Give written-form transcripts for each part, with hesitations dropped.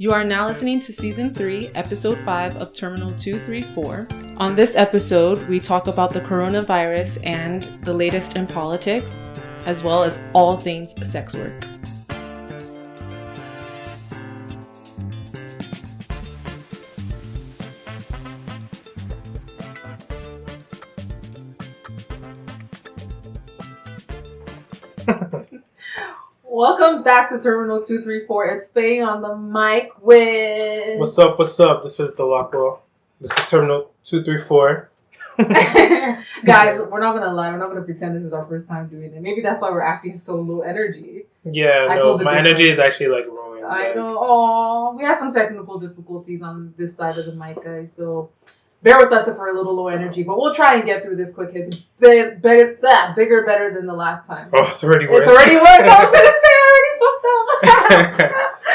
You are now listening to Season 3, Episode 5 of Terminal 234. On this episode, we talk about the coronavirus and the latest in politics, as well as all things sex work. Welcome back to Terminal 234. It's Fey on the mic with... What's up? This is Dolapo. This is Terminal 234. Guys, we're not going to lie. We're not going to pretend this is our first time doing it. Maybe that's why we're acting so low energy. Yeah, no, my energy is actually like ruined. I know. Oh, we had some technical difficulties on this side of the mic, guys. So bear with us if we're a little low energy. But we'll try and get through this quick. It's bigger, better than the last time. Oh, it's already worse. I was going to say I already fucked up.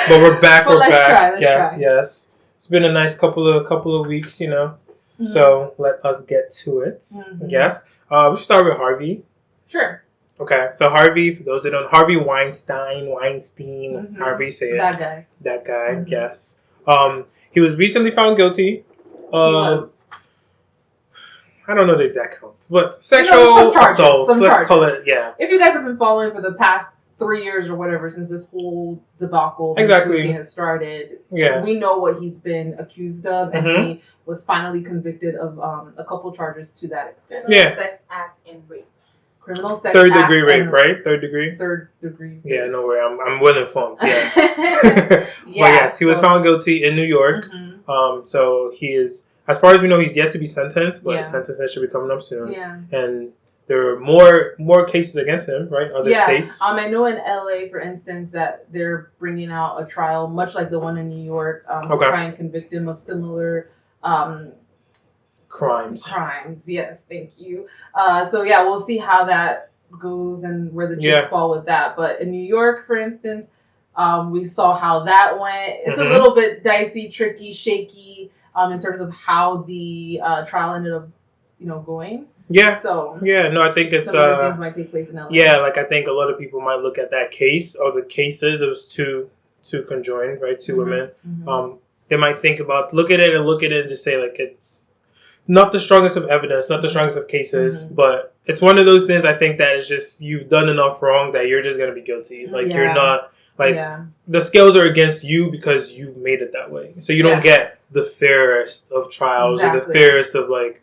But we're back. But let's try. Yes. It's been a nice couple of weeks, you know. Mm-hmm. So let us get to it. Mm-hmm. Yes. We should start with Harvey. Sure. Okay. So Harvey, for those that don't, Harvey Weinstein, mm-hmm. Harvey, say it. That guy. Mm-hmm. Yes. He was recently found guilty of, I don't know the exact counts, but sexual assault. Let's call it, yeah. If you guys have been following for the past 3 years or whatever, since this whole debacle has started, we know what he's been accused of, and he was finally convicted of a couple charges to that extent. Criminal sex act and rape. Criminal sex Third degree rape, right? Third degree. Yeah, no way. I'm well informed. Yeah. But yes, he was found guilty in New York. Mm-hmm. So he is, as far as we know, he's yet to be sentenced, but his sentence should be coming up soon. Yeah. And there are more cases against him, right? Other states. I know in LA, for instance, that they're bringing out a trial, much like the one in New York, to try and convict him of similar crimes. Yes, thank you. We'll see how that goes and where the chips fall with that. But in New York, for instance, we saw how that went. It's a little bit dicey, tricky, shaky in terms of how the trial ended up, going. Yeah. So I think it's similar things might take place in LA. Yeah, like I think a lot of people might look at that case or the cases. It was two conjoined, right? Two women. Mm-hmm. They might look at it and just say like it's not the strongest of evidence, not the strongest of cases, but it's one of those things. I think that is just you've done enough wrong that you're just gonna be guilty. Like you're not the scales are against you because you've made it that way. So you don't get the fairest of trials or the fairest of like.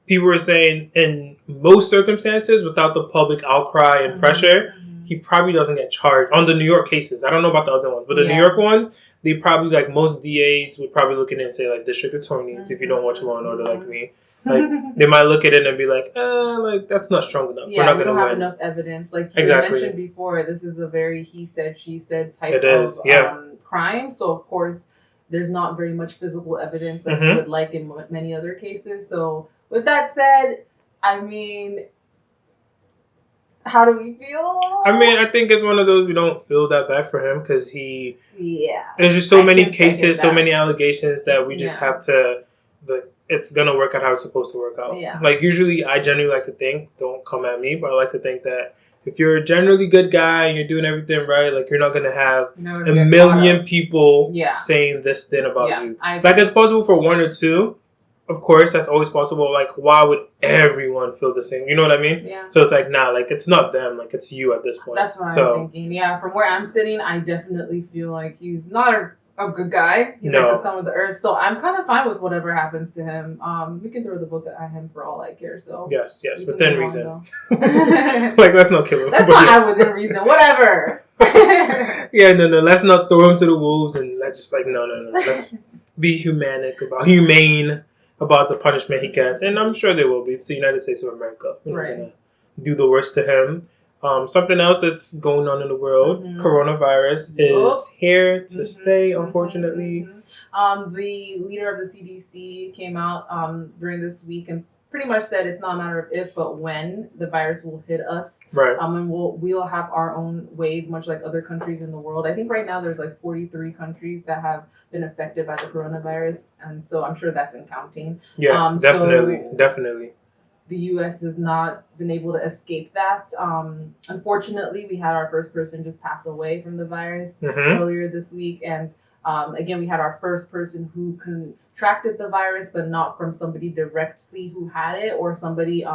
People were saying in most circumstances, without the public outcry and pressure, he probably doesn't get charged on the New York cases. I don't know about the other ones, but the New York ones, they probably, like most DAs would probably look at it and say, like, district attorneys, if you don't watch Law and Order like me, like, they might look at it and be like, that's not strong enough. Yeah, we don't have enough evidence. Like you mentioned before, this is a very he said, she said type of crime. So, of course, there's not very much physical evidence that we would like in many other cases. So, with that said, I mean, how do we feel? I mean, I think it's one of those we don't feel that bad for him because there's just so many cases, so many allegations that we just have to, it's going to work out how it's supposed to work out. Yeah. Like, usually, I generally like to think, don't come at me, but I like to think that if you're a generally good guy and you're doing everything right, like, you're not going to have a million people saying this thing about you. Like, it's possible for one or two. Of course, that's always possible. Like, why would everyone feel the same? You know what I mean? Yeah. So it's like, like, it's not them. Like, it's you at this point. That's what I'm thinking. Yeah, from where I'm sitting, I definitely feel like he's not a good guy. He's like the scum of the earth. So I'm kind of fine with whatever happens to him. We can throw the book at him for all I care. So yes, within reason. Like, let's not kill him. That's not within reason. Whatever. No. Let's not throw him to the wolves and let's just no. Let's be humane about the punishment he gets, and I'm sure there will be. It's the United States of America. We're not gonna do the worst to him. Something else that's going on in the world, coronavirus is here to stay, unfortunately. The leader of the CDC came out during this week and pretty much said it's not a matter of if, but when the virus will hit us. Right. And we'll have our own wave, much like other countries in the world. I think right now there's like 43 countries that have been affected by the coronavirus, and so I'm sure that's in counting. Yeah, definitely. The U.S. has not been able to escape that. Unfortunately, we had our first person just pass away from the virus earlier this week, and Again, we had our first person who contracted the virus, but not from somebody directly who had it, or somebody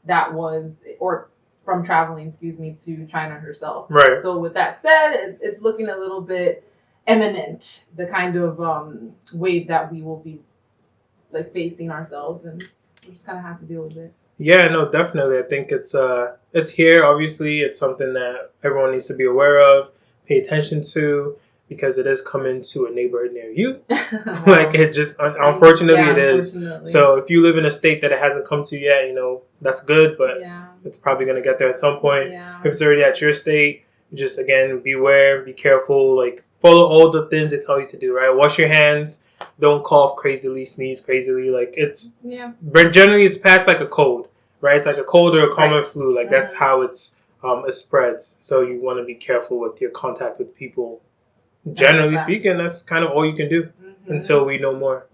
that was, or from traveling, to China herself. Right. So with that said, it's looking a little bit imminent, the kind of wave that we will be like facing ourselves, and we just kind of have to deal with it. Yeah, no, definitely. I think it's here. Obviously, it's something that everyone needs to be aware of, pay attention to, because it is coming to a neighborhood near you. Like it just, unfortunately, it is. So if you live in a state that it hasn't come to yet, that's good, but it's probably going to get there at some point. If it's already at your state, just again, beware, be careful, like follow all the things they tell you to do, right? Wash your hands, don't cough crazily, sneeze crazily. Like but generally it's passed like a cold, right? It's like a cold or a common flu. Like that's how it spreads. So you want to be careful with your contact with people. Generally speaking, that's kind of all you can do until we know more.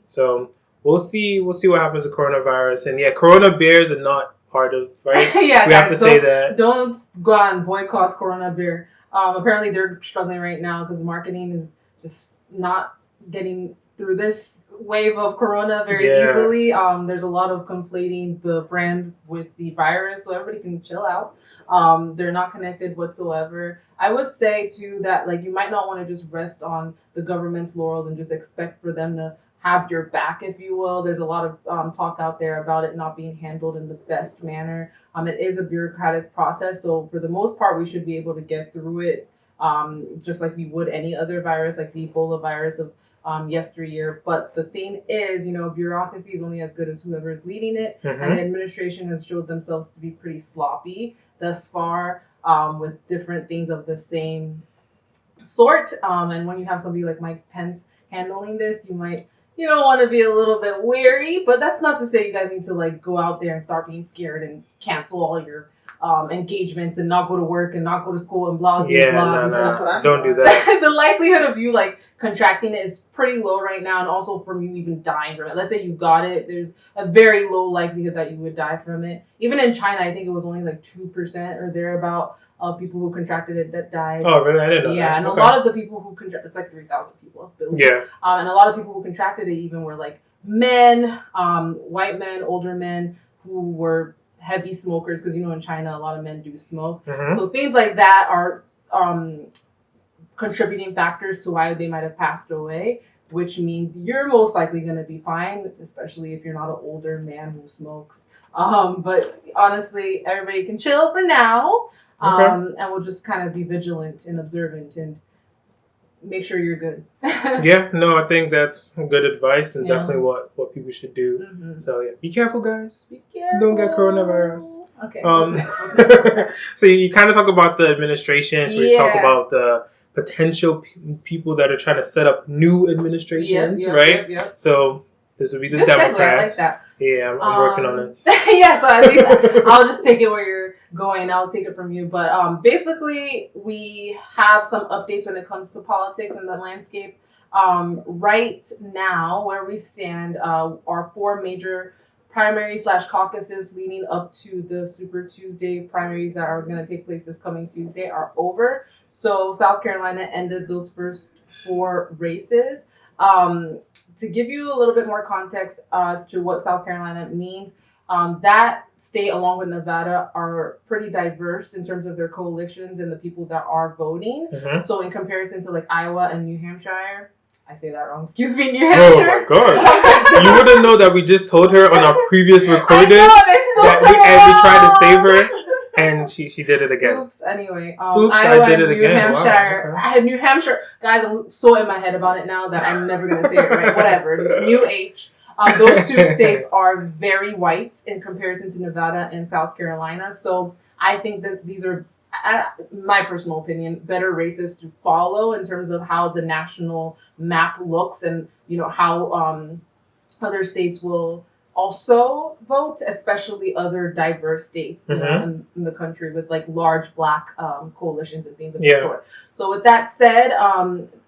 So we'll see what happens with coronavirus. And Corona bears are not part of, right? We have to say that. Don't go out and boycott Corona beer. Apparently they're struggling right now because marketing is just not getting through this wave of Corona very easily. There's a lot of conflating the brand with the virus, so everybody can chill out. They're not connected whatsoever. I would say too that like you might not want to just rest on the government's laurels and just expect for them to have your back, if you will. There's a lot of talk out there about it not being handled in the best manner. It is a bureaucratic process, so for the most part, we should be able to get through it just like we would any other virus, like the Ebola virus of yesteryear. But the thing is, bureaucracy is only as good as whoever is leading it, and the administration has showed themselves to be pretty sloppy thus far with different things of the same sort. And when you have somebody like Mike Pence handling this, you might want to be a little bit wary, but that's not to say you guys need to like go out there and start being scared and cancel all your engagements and not go to work and not go to school and blah, blah, blah. No. Don't do that. The likelihood of you like contracting it is pretty low right now, and also from you even dying from it. Let's say you got it, there's a very low likelihood that you would die from it. Even in China, I think it was only like 2% or thereabout of people who contracted it that died. Oh, really? I didn't know that. Yeah, and a lot of the people who contracted, it's like 3,000 people. Yeah. And a lot of people who contracted it even were like men, white men, older men who were heavy smokers, because in China a lot of men do smoke. So things like that are contributing factors to why they might have passed away, which means you're most likely going to be fine, especially if you're not an older man who smokes. But honestly, everybody can chill for now. And we'll just kind of be vigilant and observant and make sure you're good. I think that's good advice and definitely what people should do. So be careful, guys. Be careful. Don't get coronavirus. Okay. So you kind of talk about the administration. So we talk about the potential people that are trying to set up new administrations, right? Yep. So this would be the good Democrats. Segue, I like that. Yeah, I'm working on it. So at least I'll just take it where you're going. I'll take it from you. But basically, we have some updates when it comes to politics and the landscape. Right now, where we stand, our 4 major primaries / caucuses leading up to the Super Tuesday primaries that are going to take place this coming Tuesday are over. So South Carolina ended those first 4 races. To give you a little bit more context as to what South Carolina means, that state, along with Nevada, are pretty diverse in terms of their coalitions and the people that are voting. So in comparison to like Iowa and New Hampshire, I say that wrong. Excuse me, New Hampshire. Oh my God! You wouldn't know that we just told her on our previous recording that we tried to save her. And she did it again. Oops. Anyway, Iowa and New Hampshire. Wow, okay. I had New Hampshire. Guys, I'm so in my head about it now that I'm never going to say it right. Whatever. New H. Those 2 states are very white in comparison to Nevada and South Carolina. So I think that these are, my personal opinion, better races to follow in terms of how the national map looks and, how other states will also vote, especially other diverse states in the country with like large Black coalitions and things of the sort. So with that said,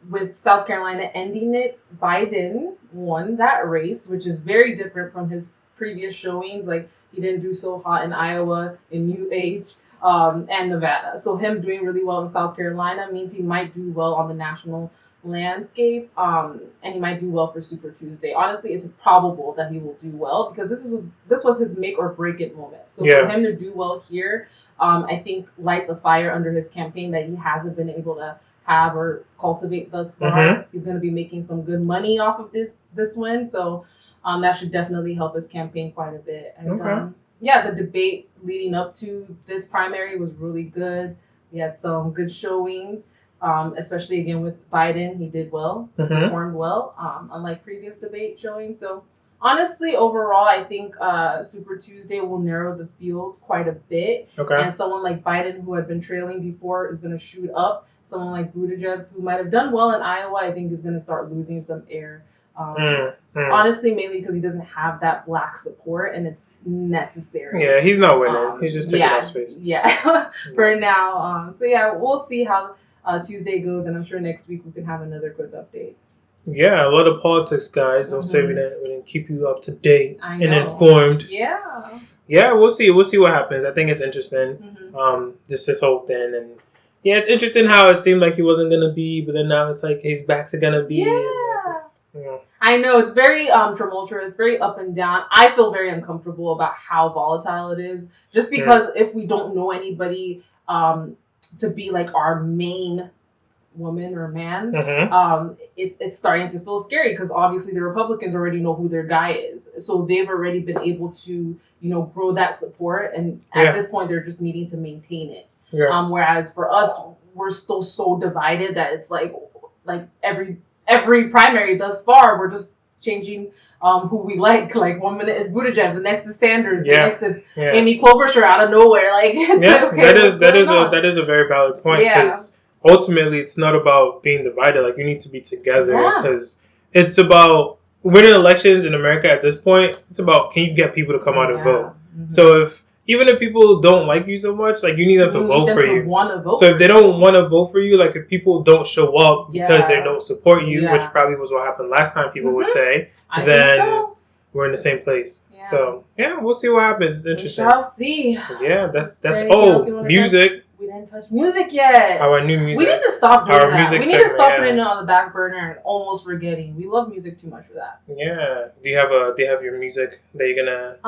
with South Carolina ending it, Biden won that race, which is very different from his previous showings. Like he didn't do so hot in Iowa, in UH, and Nevada. So him doing really well in South Carolina means he might do well on the national landscape, and he might do well for Super Tuesday. Honestly, it's probable that he will do well because this was his make or break it moment. So for him to do well here, I think lights a fire under his campaign that he hasn't been able to have or cultivate thus far. Mm-hmm. He's going to be making some good money off of this win, so that should definitely help his campaign quite a bit. And the debate leading up to this primary was really good. We had some good showings. Especially again with Biden, he did well, performed well, unlike previous debate showing. So honestly, overall, I think Super Tuesday will narrow the field quite a bit. Okay. And someone like Biden, who had been trailing before, is going to shoot up. Someone like Buttigieg, who might have done well in Iowa, I think is going to start losing some air. Honestly, mainly because he doesn't have that black support, and it's necessary. Yeah, he's not winning. He's just taking up space. Yeah, for now. So we'll see how Tuesday goes, and I'm sure next week we can have another quick update. Yeah, a lot of politics, guys. Don't say we didn't keep you up to date and informed. Yeah. Yeah, we'll see. We'll see what happens. I think it's interesting. Just this whole thing, and it's interesting how it seemed like he wasn't gonna be, but then now it's like his back's gonna be. Yeah. I know it's very tumultuous, very up and down. I feel very uncomfortable about how volatile it is, just because if we don't know anybody to be like our main woman or man, it's starting to feel scary because obviously the Republicans already know who their guy is, so they've already been able to grow that support, and at this point they're just needing to maintain it. Whereas for us, we're still so divided that it's like every primary thus far, we're just changing who we like. Like 1 minute is Buttigieg, the next is Sanders, the next is Amy Klobuchar out of nowhere. Like that is a very valid point because ultimately it's not about being divided. Like you need to be together because it's about winning elections in America at this point. It's about can you get people to come out and vote. So even if people don't like you so much, like you need them to vote for you. So if they don't want to vote for you, like if people don't show up because they don't support you, which probably was what happened last time, people would say, then we're in the same place. Yeah. So we'll see what happens. It's interesting. We shall see. Yeah, that's music. We didn't touch music yet. Our new music. We need to stop doing that. We need to stop putting it on the back burner and almost forgetting. We love music too much for that. Yeah. Do you have your music that you're gonna?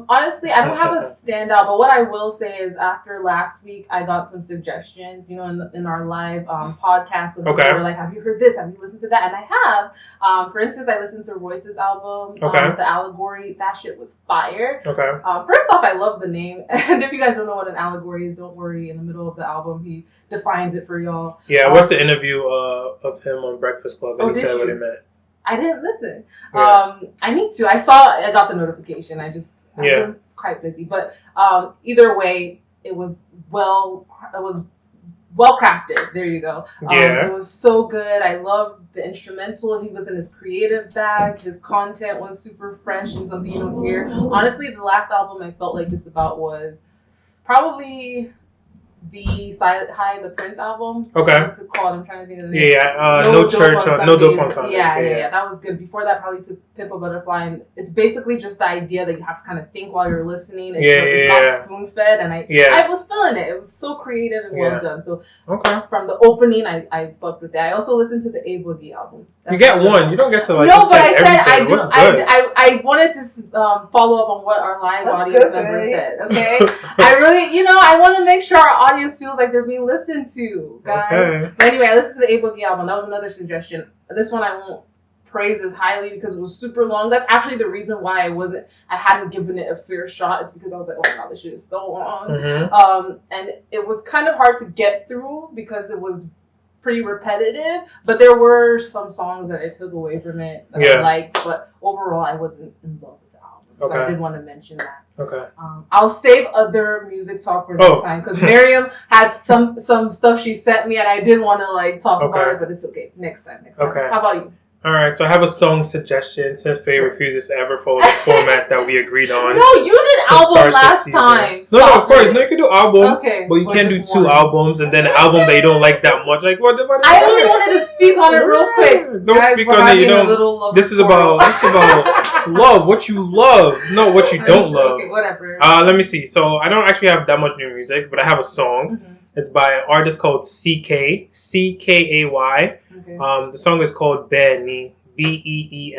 Honestly, I don't have a standout, but what I will say is after last week, I got some suggestions. In our live podcast, they were like, "Have you heard this? Have you listened to that?" And I have. For instance, I listened to Royce's album, The Allegory. That shit was fire. Okay. First off, I love the name, and if you guys don't know what an allegory is, don't worry. In the middle of the album, he defines it for y'all. Yeah, I watched the interview of him on Breakfast Club, and he said what he meant. I didn't listen. I need to. I got the notification. I've been quite busy, but either way, it was well crafted. There you go. It was so good. I loved the instrumental. He was in his creative bag. His content was super fresh and something you don't hear. Honestly, the last album I felt like this about was probably the Silent High, the Prince album. What's it called? I'm trying to think of the name. No Church, No Dope on Sundays. Yeah. That was good. Before that, probably took Pimp a Butterfly, and it's basically just the idea that you have to kind of think while you're listening. It's not spoon-fed, and I was feeling it. It was so creative and well done. So from the opening, I fucked with that. I also listened to the A Boogie album. You get one. You don't get to like. No, but I said I wanted to follow up on what our live audience members said. Okay, I really, I want to make sure our audience feels like they're being listened to, guys. Okay. But anyway, I listened to the A Boogie album. That was another suggestion. This one I won't praise as highly because it was super long. That's actually the reason why I hadn't given it a fair shot. It's because I was like, oh my god, this shit is so long. And it was kind of hard to get through because it was pretty repetitive, but there were some songs that I took away from it that I liked, but overall I wasn't in love with the album. So I did want to mention that. Okay. I'll save other music talk for next time because Miriam had some stuff she sent me and I did want to talk about it, but it's okay. Next time. Okay. How about you? All right, so I have a song suggestion since Faye refuses to ever follow the format that we agreed on. No, you did album last time. No, of course. No, you can do album, but you can't do two albums and then an album that you don't like that much. Like what? I only wanted to speak on it real quick. Don't speak on it. This is about love. What you love, no, what you don't love. Okay, whatever. Let me see. So I don't actually have that much new music, but I have a song. It's by an artist called CKAY. Okay. The song is called Benny. Beeni.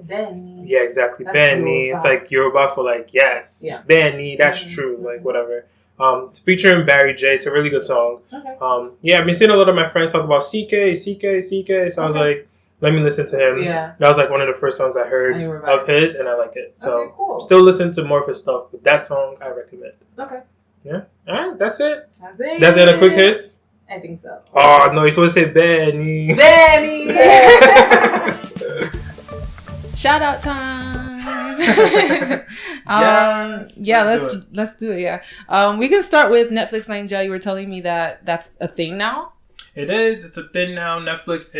Benny. Yeah, exactly. That's Benny. It's like Yoruba for like yes. Yeah. Benny. That's true. Like whatever. It's featuring Barry J. It's a really good song. Okay. Yeah, I've been seeing a lot of my friends talk about CK. So I was like, let me listen to him. Yeah. That was like one of the first songs I heard of his, and I like it. So okay, cool. Still listen to more of his stuff, but that song I recommend. Okay. Yeah. All right. That's it. That's it. That's it. A quick hits. I think so. Oh no! You're supposed to say Benny. Benny. Shout out time. Yes, let's do it. Yeah. We can start with Netflix Ninja. You were telling me that that's a thing now. It is. It's a thing now. Netflix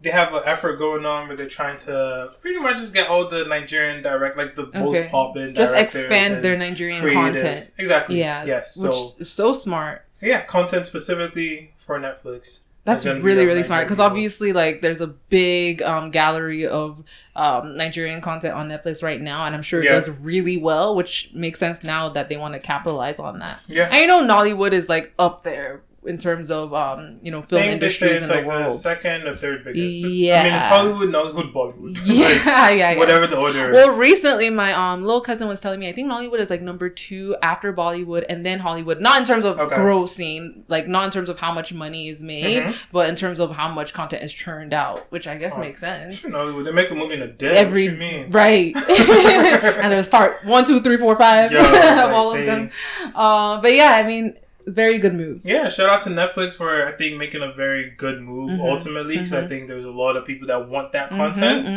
they have an effort going on where they're trying to pretty much just get all the Nigerian most poppin' just expand their Nigerian content. Exactly. Yeah. Yes. Which is so smart. Yeah, content specifically for Netflix. That's really, really smart because obviously, like, there's a big gallery of Nigerian content on Netflix right now, and I'm sure it does really well, which makes sense now that they want to capitalize on that. Yeah, and Nollywood is like up there in terms of film industries in the world. The second or third biggest. It's Hollywood, Nollywood, Bollywood. yeah. Whatever the order is. Well, recently my little cousin was telling me I think Nollywood is like number 2 after Bollywood and then Hollywood. Not in terms of grossing, like not in terms of how much money is made, but in terms of how much content is churned out, which I guess makes sense. Nollywood, they make a movie in a day. What you mean? Right. And there's part 1, 2, 3, 4, 5 of all of them. But yeah, I mean. Very good move. Yeah, shout out to Netflix for, I think, making a very good move ultimately, because I think there's a lot of people that want that content,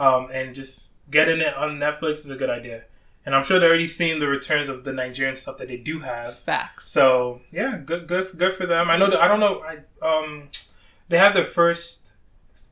and just getting it on Netflix is a good idea. And I'm sure they're already seeing the returns of the Nigerian stuff that they do have. Facts. So yeah, good for them. I know that, I don't know. They have their first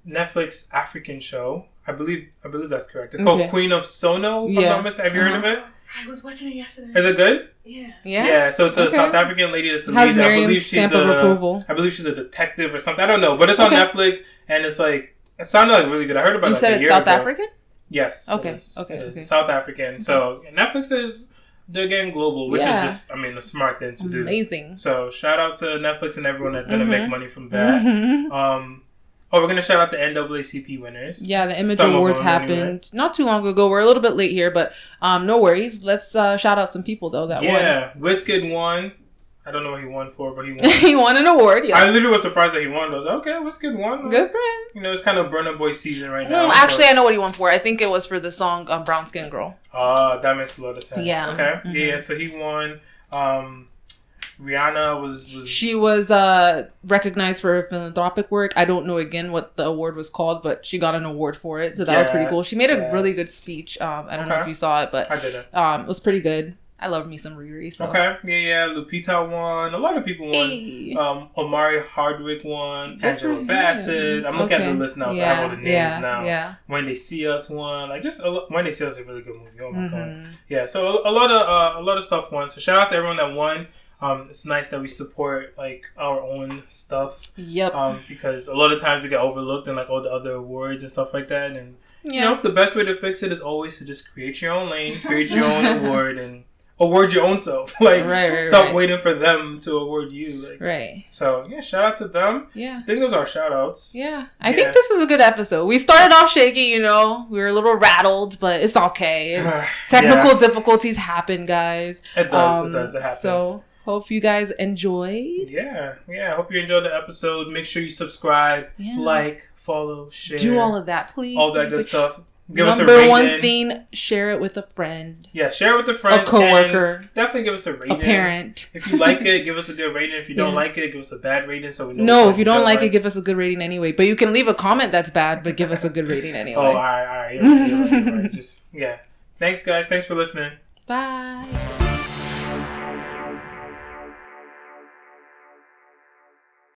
Netflix African show. I believe that's correct. It's called Queen of Sono. If I'm not mistaken. Have you heard of it? I was watching it yesterday. Is it good? Yeah. Yeah, so it's a South African lady that's the has lead. Miriam's stamp of approval. I believe she's a detective or something. I don't know, but it's on Netflix, and it's like, it sounded like really good. I heard about it. You said it's South African? Yes. Okay. South African. So Netflix they're getting global, which is just, a smart thing to do. Amazing. So shout out to Netflix and everyone that's going to make money from that. We're going to shout out the NAACP winners. Yeah, the Image Awards happened not too long ago. We're a little bit late here, but no worries. Let's shout out some people, though, that won. Yeah, Wizkid won. I don't know what he won for, but he won. He won an award, yeah. I literally was surprised that he won. I was like, okay, Wizkid won. Good for him. It's kind of Burna Boy season right now. Actually, I know what he won for. I think it was for the song Brown Skin Girl. That makes a lot of sense. Yeah. Okay. Yeah, so he won. Rihanna was... She was recognized for her philanthropic work. I don't know again what the award was called, but she got an award for it, so that was pretty cool. She made a really good speech. I don't know if you saw it, but I didn't. It was pretty good. I love me some Riri. So. Okay. Yeah. Lupita won. A lot of people won. Hey. Omari Hardwick won. Angela Bassett. I'm looking at the list now, so I have all the names now. Yeah. When They See Us won. When They See Us is a really good movie. Oh my god. Yeah. So a lot of stuff won. So shout out to everyone that won. It's nice that we support our own stuff. Yep. Because a lot of times we get overlooked in all the other awards and stuff like that. And the best way to fix it is always to just create your own lane, create your own award, and award your own self. Stop waiting for them to award you. Right. So shout out to them. Yeah. I think those are shout outs. Yeah. I think this was a good episode. We started off shaky, we were a little rattled, but it's okay. Technical difficulties happen, guys. It does. It happens. So hope you guys enjoyed. Yeah. Hope you enjoyed the episode. Make sure you subscribe, like, follow, share. Do all of that, please. All that good stuff. Give us a rating. Number one thing, share it with a friend. Yeah, share it with a friend. A coworker. Definitely give us a rating. A parent. If you like it, give us a good rating. If you don't like it, give us a bad rating so we know. No, if you don't like it, give us a good rating anyway. But you can leave a comment that's bad, but give us a good rating anyway. All right. You're right. Just, Thanks, guys. Thanks for listening. Bye.